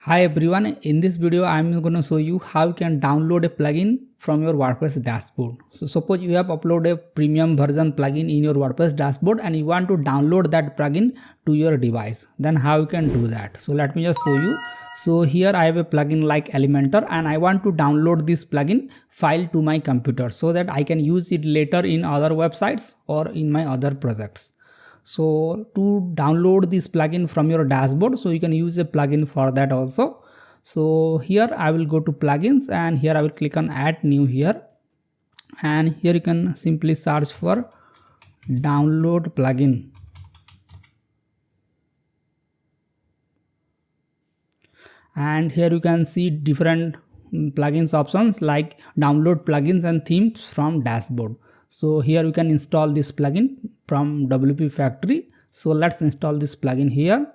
Hi everyone, in this video I am going to show you how you can download a plugin from your WordPress dashboard. So suppose you have uploaded a premium version plugin in your WordPress dashboard and you want to download that plugin to your device. Then how you can do that? So let me just show you. So here I have a plugin like Elementor and I want to download this plugin file to my computer so that I can use it later in other websites or in my other projects. So to download this plugin from your dashboard, so you can use a plugin for that also. So here I will go to plugins and here I will click on add new here, and here you can simply search for download plugin. And here you can see different plugins options like download plugins and themes from dashboard. So here you can install this plugin from WP Factory. So let's install this plugin here.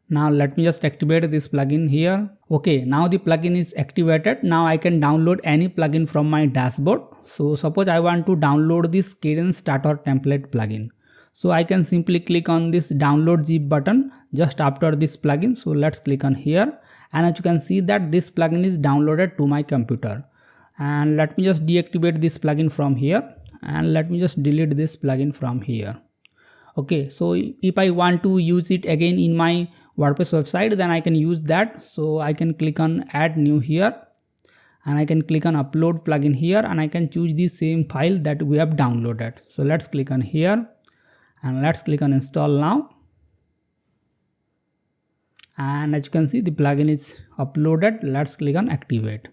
Now let me just activate this plugin here. Okay, now the plugin is activated. Now I can download any plugin from my dashboard. So suppose I want to download this Cadence Starter template plugin. So I can simply click on this download zip button just after this plugin. So let's click on here, and as you can see that this plugin is downloaded to my computer. And let me just deactivate this plugin from here, and let me just delete this plugin from here. Okay, so if I want to use it again in my WordPress website, then I can use that. So I can click on add new here, and I can click on upload plugin here, and I can choose the same file that we have downloaded. So let's click on here and let's click on install now. And as you can see, the plugin is uploaded. Let's click on activate.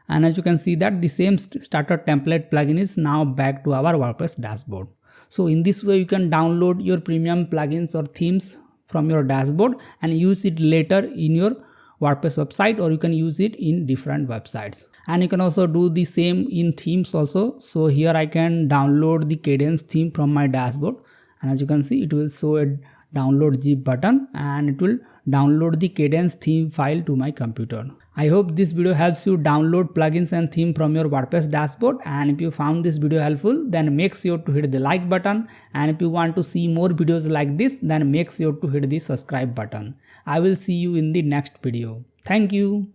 And as you can see that the same starter template plugin is now back to our WordPress dashboard. So in this way you can download your premium plugins or themes from your dashboard and use it later in your WordPress website, or you can use it in different websites. And you can also do the same in themes also. So here I can download the Cadence theme from my dashboard, and as you can see it will show a download zip button and it will download the Cadence theme file to my computer. I hope this video helps you download plugins and theme from your WordPress dashboard, and if you found this video helpful, then make sure to hit the like button, and if you want to see more videos like this, then make sure to hit the subscribe button. I will see you in the next video. Thank you.